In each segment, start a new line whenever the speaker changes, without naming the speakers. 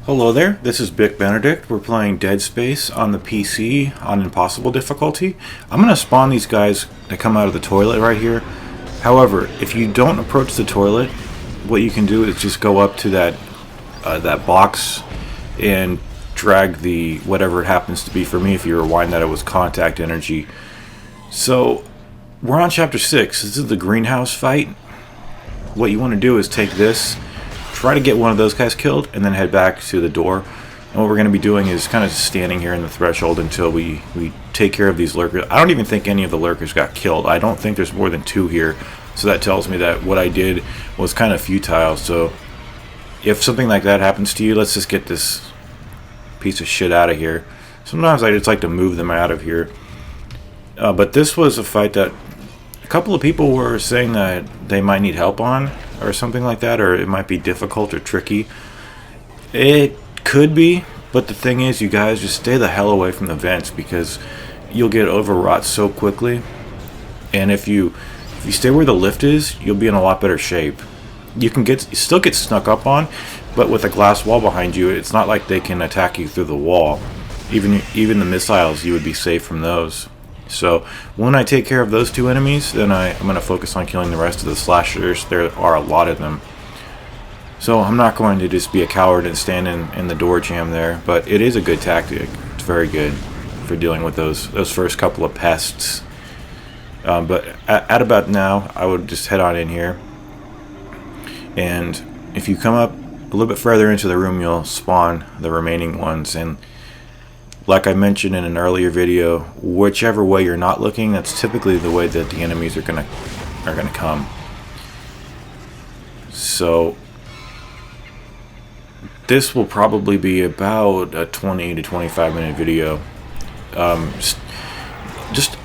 Hello there, this is Bic Benedict. We're playing Dead Space on the PC on Impossible difficulty. I'm going to spawn these guys that come out of the toilet right here. However, if you don't approach the toilet, what you can do is just go up to that box and drag the whatever it happens to be. For me, if you rewind that, it was contact energy. So, we're on chapter 6. This is the greenhouse fight. What you want to do is take this, try to get one of those guys killed, and then head back to the door. And what we're going to be doing is kind of standing here in the threshold until we take care of these lurkers. I don't even think any of the lurkers got killed. I don't think there's more than 2 here. So that tells me that what I did was kind of futile. So if something like that happens to you, let's just get this piece of shit out of here. Sometimes I just like to move them out of here. But this was a fight that a couple of people were saying that they might need help on, or something like that, or it might be difficult or tricky. It could be, but the thing is, you guys just stay the hell away from the vents because you'll get overwrought so quickly. And if you stay where the lift is, you'll be in a lot better shape. You still get snuck up on, but with a glass wall behind you, it's not like they can attack you through the wall. Even the missiles, you would be safe from those. So when I take care of those 2 enemies, then I'm going to focus on killing the rest of the slashers. There are a lot of them. So I'm not going to just be a coward and stand in the door jam there, but it is a good tactic. It's very good for dealing with those first couple of pests. But at about now, I would just head on in here. And if you come up a little bit further into the room, you'll spawn the remaining ones. And like I mentioned in an earlier video, whichever way you're not looking, that's typically the way that the enemies are gonna come. So this will probably be about a 20 to 25 minute video. Just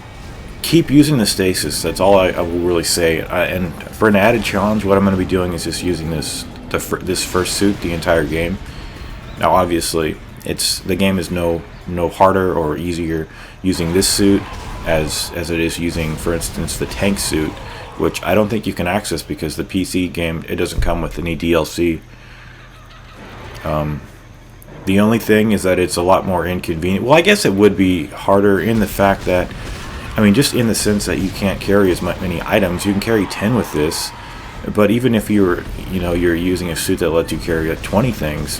keep using the stasis. That's all I will really say. And for an added challenge, what I'm going to be doing is just using this first suit the entire game. Now, obviously, the game is no harder or easier using this suit as it is using, for instance, the tank suit, which I don't think you can access because the PC game, it doesn't come with any DLC. The only thing is that it's a lot more inconvenient. Well, I guess it would be harder in the fact that, I mean, just in the sense that you can't carry as many items. You can carry 10 with this, but even if you're using a suit that lets you carry like 20 things,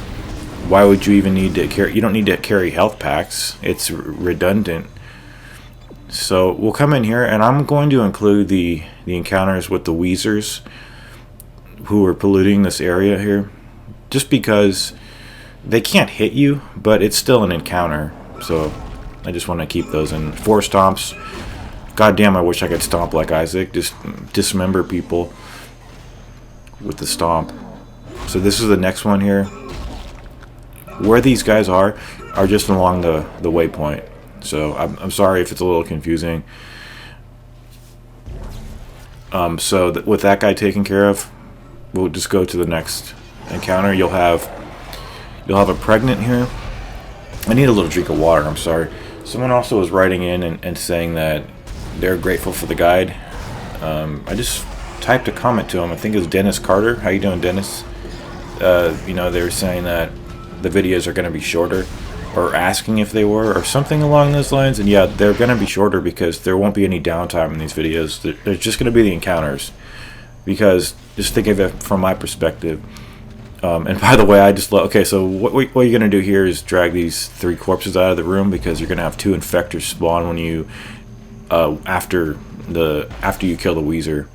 why would you even need to carry? You don't need to carry health packs. It's redundant. So we'll come in here, and I'm going to include the encounters with the Weezers who are polluting this area here, just because they can't hit you, but it's still an encounter. So I just want to keep those in. 4 stomps. God damn, I wish I could stomp like Isaac. Just dismember people with the stomp. So this is the next one here. Where these guys are just along the waypoint. So I'm sorry if it's a little confusing. So with that guy taken care of, we'll just go to the next encounter. You'll have a pregnant here. I need a little drink of water. I'm sorry. Someone also was writing in and saying that they're grateful for the guide. I just typed a comment to him. I think it was Dennis Carter. How you doing, Dennis? They were saying that the videos are going to be shorter, or asking if they were, or something along those lines. And yeah, they're going to be shorter because there won't be any downtime in these videos. There's just going to be the encounters. Because just think of it from my perspective. And by the way, I just okay. So what you're going to do here is drag these 3 corpses out of the room because you're going to have 2 infectors spawn when you after you kill the Weezer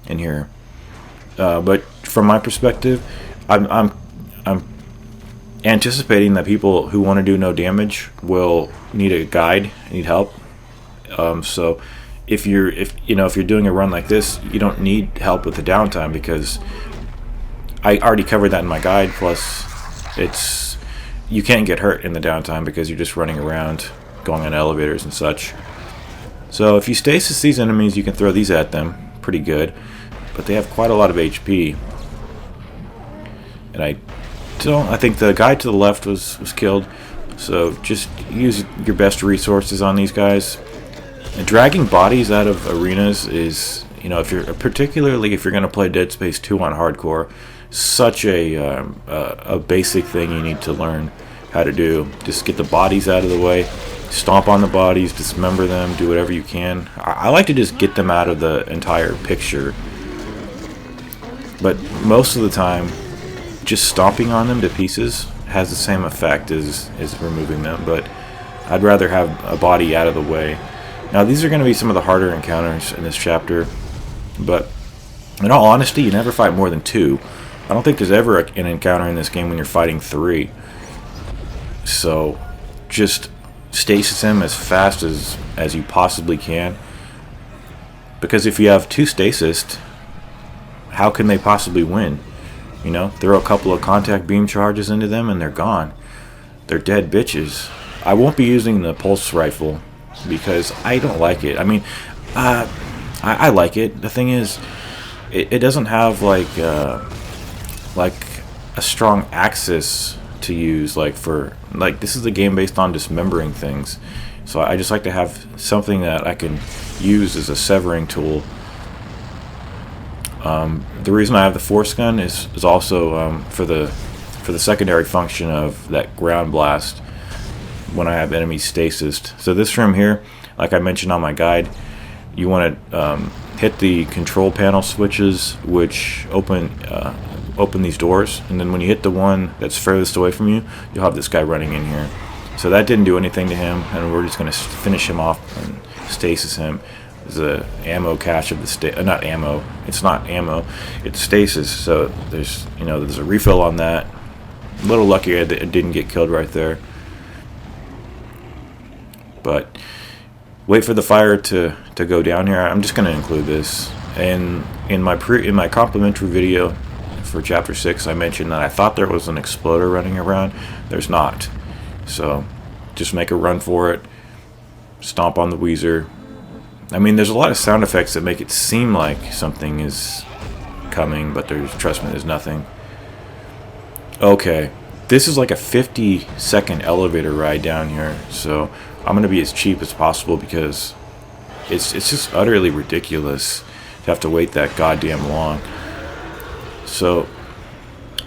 in here. But from my perspective, I'm anticipating that people who want to do no damage will need a guide, need help. So if you're doing a run like this, you don't need help with the downtime because I already covered that in my guide. Plus, you can't get hurt in the downtime because you're just running around, going on elevators and such. So if you stasis these enemies, you can throw these at them pretty good, but they have quite a lot of HP. And I think the guy to the left was killed. So just use your best resources on these guys. And dragging bodies out of arenas is, particularly if you're going to play Dead Space 2 on hardcore, such a basic thing you need to learn how to do. Just get the bodies out of the way, stomp on the bodies, dismember them, do whatever you can. I like to just get them out of the entire picture, but most of the time just stomping on them to pieces has the same effect as removing them, but I'd rather have a body out of the way. Now these are going to be some of the harder encounters in this chapter, but in all honesty, you never fight more than 2. I don't think there's ever an encounter in this game when you're fighting 3. So just stasis him as fast as you possibly can, because if you have 2 stasis, how can they possibly win? You know, throw a couple of contact beam charges into them and they're gone. They're dead bitches. I won't be using the pulse rifle because I don't like it. I mean, I like it. The thing is, it doesn't have like a strong axis to use. Like this is a game based on dismembering things, so I just like to have something that I can use as a severing tool. The reason I have the force gun is also for the secondary function of that ground blast when I have enemies stasised. So this room here, like I mentioned on my guide, you want to hit the control panel switches, which open these doors, and then when you hit the one that's furthest away from you, you'll have this guy running in here. So that didn't do anything to him, and we're just going to finish him off and stasis him. There's a ammo cache of the not ammo. It's not ammo. It's stasis. So there's a refill on that. A little lucky it didn't get killed right there. But wait for the fire to go down here. I'm just going to include this. And in my complimentary video for chapter 6, I mentioned that I thought there was an exploder running around. There's not. So just make a run for it. Stomp on the Weezer. I mean, there's a lot of sound effects that make it seem like something is coming, but trust me, there's nothing. Okay, this is like a 50-second elevator ride down here, so I'm going to be as cheap as possible because it's just utterly ridiculous to have to wait that goddamn long. So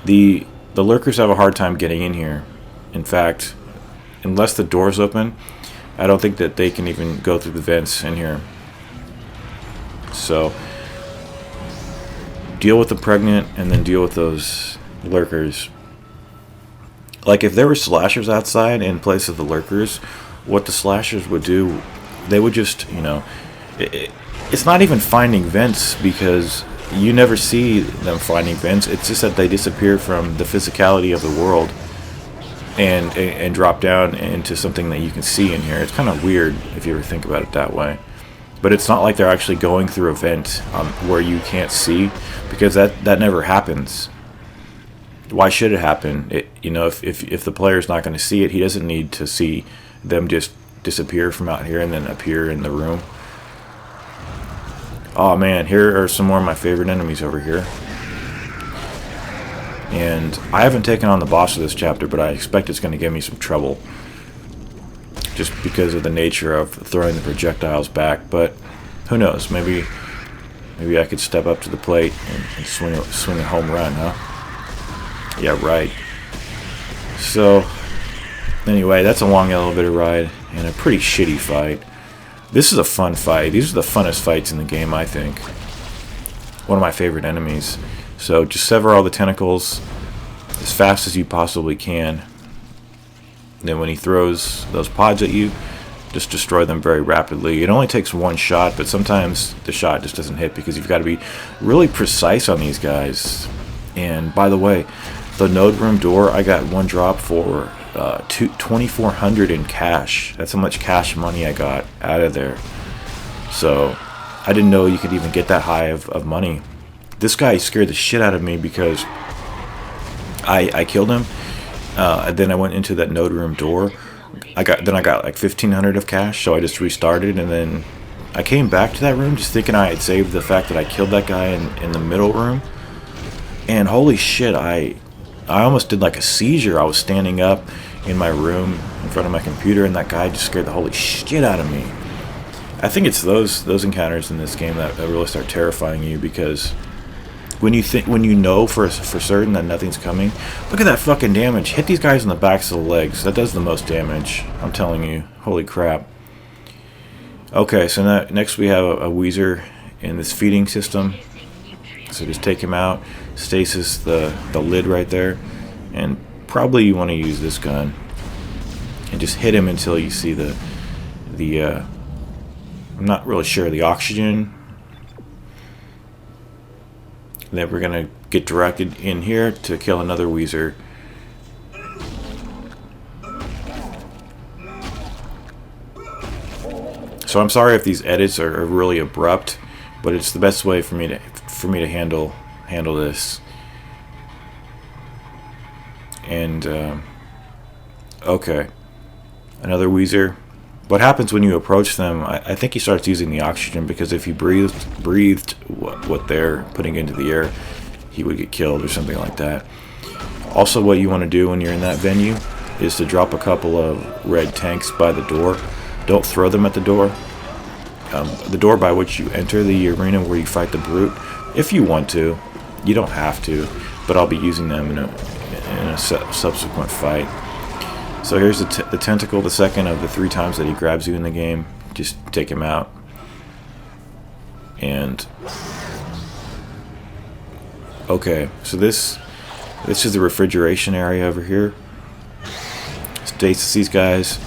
the lurkers have a hard time getting in here. In fact, unless the door's open, I don't think that they can even go through the vents in here. So deal with the pregnant and then deal with those lurkers. Like if there were slashers outside in place of the lurkers, what the slashers would do, they would just, it's not even finding vents because you never see them finding vents. It's just that they disappear from the physicality of the world and drop down into something that you can see in here. It's kind of weird if you ever think about it that way. But it's not like they're actually going through a vent where you can't see, because that never happens. Why should it happen? If the player's not going to see it, he doesn't need to see them just disappear from out here and then appear in the room. Oh man, here are some more of my favorite enemies over here. And I haven't taken on the boss of this chapter, but I expect it's going to give me some trouble, just because of the nature of throwing the projectiles back. But who knows? Maybe I could step up to the plate and swing a home run, huh? Yeah, right. So anyway, that's a long elevator ride and a pretty shitty fight. This is a fun fight. These are the funnest fights in the game, I think. One of my favorite enemies. So just sever all the tentacles as fast as you possibly can. Then when he throws those pods at you, just destroy them very rapidly. It only takes one shot, but sometimes the shot just doesn't hit because you've got to be really precise on these guys. And by the way, the node room door, I got one drop for 2,400 in cash. That's how much cash money I got out of there. So I didn't know you could even get that high of money. This guy scared the shit out of me because I killed him. And then I went into that node room door. I got like 1,500 of cash, so I just restarted, and then I came back to that room just thinking I had saved the fact that I killed that guy in the middle room. And holy shit, I almost did like a seizure. I was standing up in my room in front of my computer, and that guy just scared the holy shit out of me. I think it's those encounters in this game that really start terrifying you, because when you know for certain that nothing's coming. Look at that fucking damage. Hit these guys in the backs of the legs. That does the most damage. I'm telling you. Holy crap. Okay, so next we have a Weezer in this feeding system. So just take him out, stasis the lid right there, and probably you want to use this gun and just hit him until you see the I'm not really sure, the oxygen. Then we're gonna get directed in here to kill another Weezer. So I'm sorry if these edits are really abrupt, but it's the best way for me to handle this. And okay, another Weezer. What happens when you approach them? I think he starts using the oxygen, because if he breathed what they're putting into the air, he would get killed or something like that. Also, what you want to do when you're in that venue is to drop a couple of red tanks by the door. Don't throw them at the door. The door by which you enter the arena where you fight the brute. If you want to, you don't have to, but I'll be using them in a subsequent fight. So here's the tentacle, the second of the 3 times that he grabs you in the game. Just take him out. And okay, so this is the refrigeration area over here. Stasis these guys.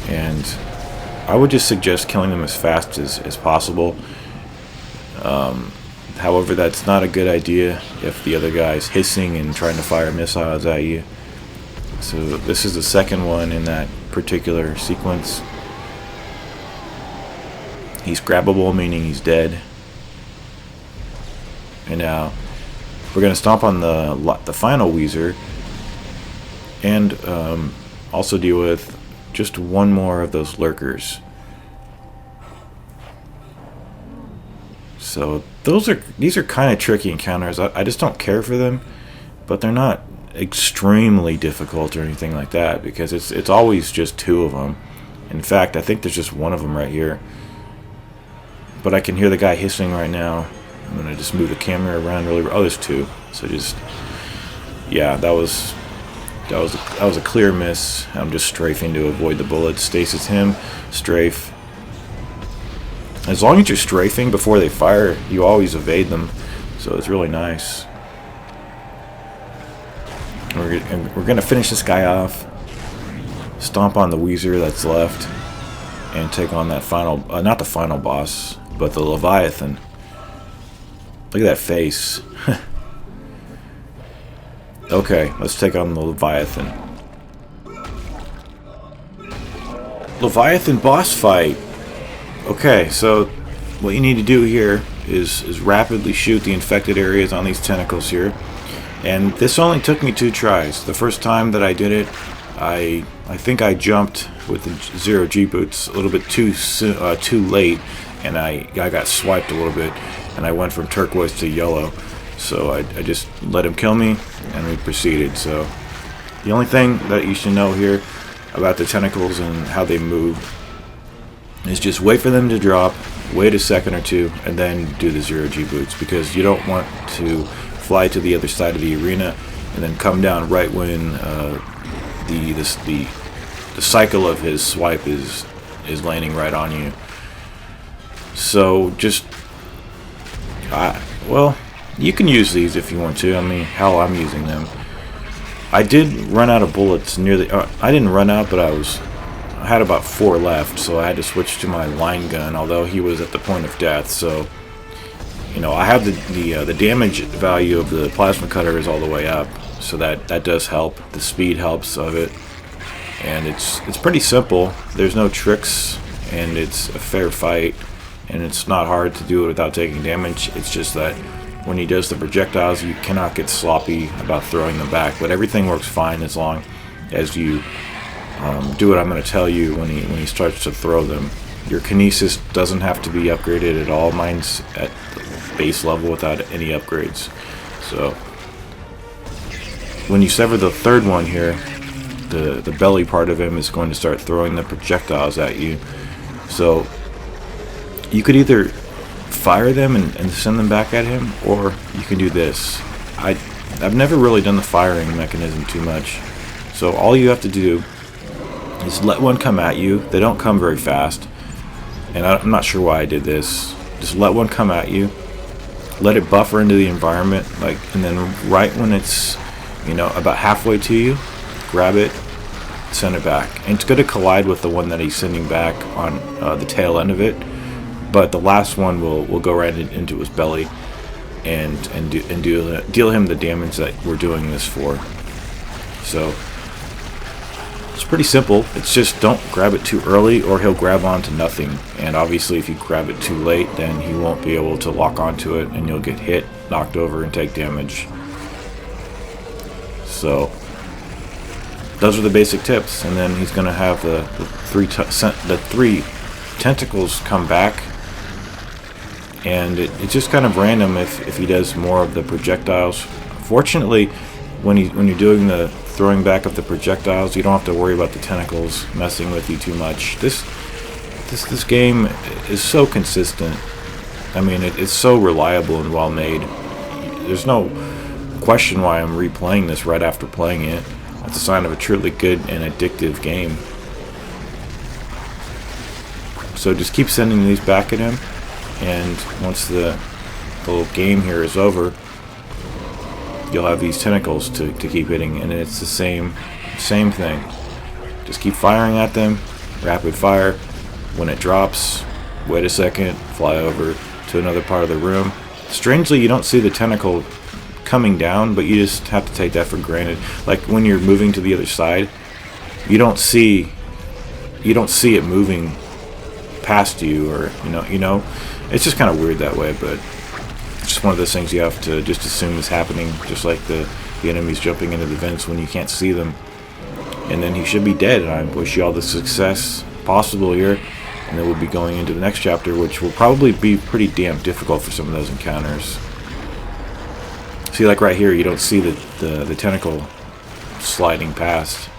And I would just suggest killing them as fast as possible. However, that's not a good idea if the other guy's hissing and trying to fire missiles at you. So this is the second one in that particular sequence. He's grabbable, meaning he's dead. And now we're going to stomp on the final Weezer, and also deal with just one more of those lurkers. So these are kind of tricky encounters. I just don't care for them, but they're not extremely difficult or anything like that, because it's always just 2 of them. In fact, I think there's just 1 of them right here. But I can hear the guy hissing right now. I'm gonna just move the camera around really. Oh, there's 2. So just, yeah, that was a clear miss. I'm just strafing to avoid the bullets. Stasis him, strafe. As long as you're strafing before they fire, you always evade them, so it's really nice. We're gonna finish this guy off, stomp on the Weezer that's left, and take on that final, not the final boss, but the Leviathan. Look at that face. Okay, let's take on the Leviathan. Leviathan boss fight. Okay, so what you need to do here is rapidly shoot the infected areas on these tentacles here. And this only took me 2 tries. The first time that I did it, I think I jumped with the 0G boots a little bit too late, and I got swiped a little bit, and I went from turquoise to yellow. So I just let him kill me, and we proceeded. So the only thing that you should know here about the tentacles and how they move is just wait for them to drop, wait a second or 2, and then do the 0G boots, because you don't want to fly to the other side of the arena and then come down right when the cycle of his swipe is landing right on you. So just well, you can use these if you want to. I mean, how I'm using them. I did run out of bullets near the. I didn't run out, but I had about 4 left, so I had to switch to my line gun. Although he was at the point of death, so you know I have the damage value of the plasma cutter is all the way up, so that does help. The speed helps of it, and it's pretty simple. There's no tricks, and it's a fair fight, and it's not hard to do it without taking damage. It's just that when he does the projectiles, you cannot get sloppy about throwing them back. But everything works fine as long as you do what I'm going to tell you when he starts to throw them. Your kinesis doesn't have to be upgraded at all. Mine's at base level without any upgrades. So when you sever the third one here, the belly part of him is going to start throwing the projectiles at you. So you could either fire them and send them back at him, or you can do this. I've never really done the firing mechanism too much, so all you have to do is let one come at you. They don't come very fast, and I'm not sure why I did this. Just let one come at you, let it buffer into the environment, and then right when it's, about halfway to you, grab it, send it back. And it's going to collide with the one that he's sending back on the tail end of it, but the last one will go right into his belly and deal him the damage that we're doing this for. So it's pretty simple. It's just don't grab it too early or he'll grab onto nothing. And obviously if you grab it too late, then he won't be able to lock onto it and you'll get hit, knocked over, and take damage. So those are the basic tips. And then he's going to have the three tentacles come back. And it's just kind of random if he does more of the projectiles. Fortunately, when you're doing the throwing back of the projectiles, you don't have to worry about the tentacles messing with you too much. This game is so consistent. I mean, it's so reliable and well made. There's no question why I'm replaying this right after playing it. That's a sign of a truly good and addictive game. So just keep sending these back at him. And once the little game here is over, you'll have these tentacles to keep hitting, and it's the same thing. Just keep firing at them, rapid fire. When it drops, wait a second, fly over to another part of the room. Strangely, you don't see the tentacle coming down, but you just have to take that for granted. Like when you're moving to the other side, you don't see it moving past you, or it's just kind of weird that way. But it's just one of those things you have to just assume is happening, just like the enemies jumping into the vents when you can't see them. And then he should be dead, and I wish you all the success possible here. And then we'll be going into the next chapter, which will probably be pretty damn difficult for some of those encounters. See, like right here, you don't see the tentacle sliding past.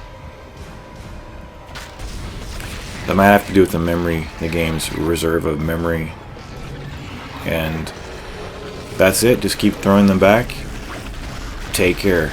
That might have to do with the memory, the game's reserve of memory. And that's it. Just keep throwing them back. Take care.